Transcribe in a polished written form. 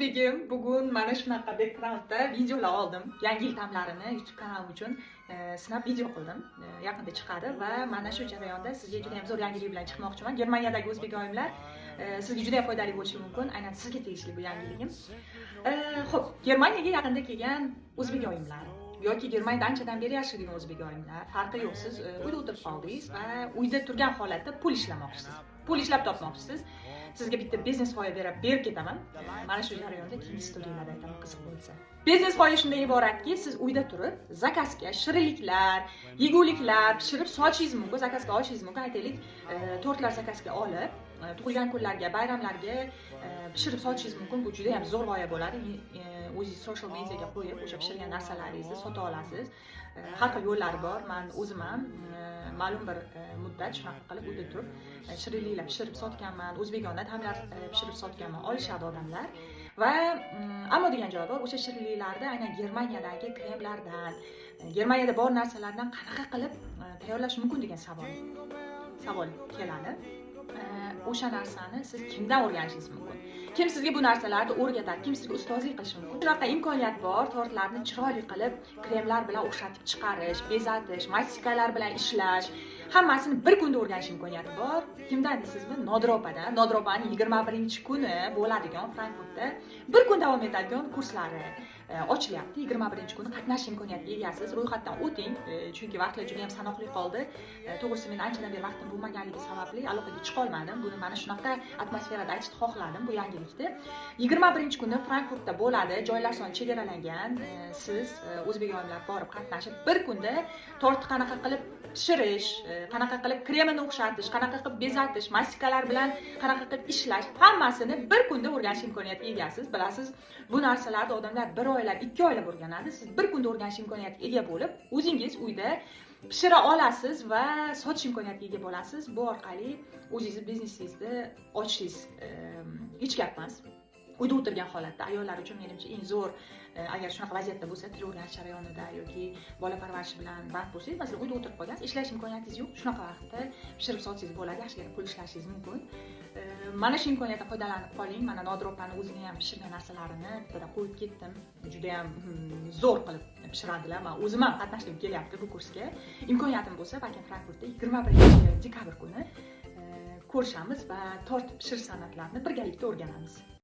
O'zbegim, bugun mana shunaqa backgroundda videolar oldim. Yangi yil ta'mlarini YouTube kanalim uchun sinab video qildim. Yaqinda chiqadi va mana shu jarayonda sizga juda ham zo'r yangilik bilan chiqmoqchiman. Germaniyadagi o'zbek oyimlar sizga juda ham foydali bo'lishi mumkin. Aynan sizga tegishli bu yangiligim. Xo'p, Germaniyaga yaqinda kelgan o'zbek oyimlar yoki Germaniyada anchadan beri yashaydigan o'zbek oyimlar, farqi yo'q, siz uyda o'tirib qoldingiz va uyda turgan holatda pul ishlamoqchisiz. Pul ishlab topmoqchisiz. Sizga bitta biznes g'oya berib ketaman. Mana shu jarayonda keyingi storiyalarda aytaman, qiziq bo'lsa. Biznes g'oya shunday iboratki, siz uyda turib zakazga shirinliklar, yeguliklar pishirib sotishingiz mumkin, zakazga olishingiz mumkin. Aytaylik, tortlar zakazga olib, tug'ilgan kunlarga, bayramlarga pishirib sotishingiz mumkin. Bu juda ham zo'r g'oya bo'ladi. O'zingiz social mediaga qo'yib, o'sha pishirgan narsalaringizni sota olasiz. Har xil yo'llari bor. Men o'zim ham ma'lum bir muddat shunaqa qilib uyda turib shirinliklar pishirib sotganman, o'zbekona taomlar pishirib sotganman, olishadi odamlar. Va ammo degan joyi bor, o'sha shirinliklarni aynan Germaniyadagi kremlardan, Germaniyada bor narsalardan qanaqa qilib tayyorlash mumkin degan savol keladi. O'sha narsani siz kimdan o'rganishingiz mumkin? Kim sizga bu narsalarni o'rgatadi? Kim sizga ustozlik qilishi mumkin? Shunaqa imkoniyat bor, tortlarni chiroyli qilib kremlar bilan o'xshatib chiqarish, bezatish, mastikalar bilan ishlash, hammasini bir kunda o'rganish imkoniyati bor. Kimdan deysizmi? Nodir opadan. Nodir opaning 21-kuni bo'ladigan Frankfurtda bir kun davom etadigan kurslari ochilyapti. 21-kuni qatnashish imkoniyatiga egasiz. Ro'yxatdan o'ting, chunki vaqtlar juda ham sanoqli qoldi. To'g'risi men anchadan beri vaqtim bo'lmaganligi sababli aloqaga chiqa olmadim. Buni mana shunaqa atmosferada aytishni xohladim bu yangilikni. 21-kuni Frankfurtda bo'ladi. Joylar soni chegaralangan. Siz o'zbek oyimlar borib qatnashib, bir kunda tortni qanaqa qilib pishirish, qanaqa qilib kremini o'xshatish, qanaqa qilib bezatish, mastikalar bilan qanaqa qilib ishlash, hammasini bir kunda o'rganish imkoniyatiga egasiz. Bilasiz, bu narsalarni odamlar 1 oylab, 2 oylab o'rganadi. Siz bir kunda o'rganish imkoniyatiga ega bo'lib, o'zingiz uyda pishira olasiz va sotish imkoniyatiga ega bo'lasiz. Bu orqali o'zingizni biznesingizni ochishingiz hech gap emas. Uyda o'tirgan holatda ayollar uchun menimcha eng zo'r, agar shunaqa vaziyatda bo'lsa, til o'rganish jarayonida yoki bola parvarishi bilan band bo'lsangiz, masalan, uyda o'tirib qolgansiz, ishlash imkoniyatingiz yo'q, shunaqa vaqtda pishirib sotsangiz bo'ladi, yaxshigina pul ishlashingiz mumkin. Mana shu imkoniyatdan foydalanib qoling. Mana Nodir opani o'zining ham pishirgan narsalarini bittada qo'yib ketdim. Juda ham zo'r qilib pishiradilar. Men o'zim ham qatnashgim kelyapti bu kursga. Imkoniyatim bo'lsa, balkim Frankfurtda 21-dekabr kuni ko'rishamiz va tort pishirish san'atlarini birgalikda o'rganamiz.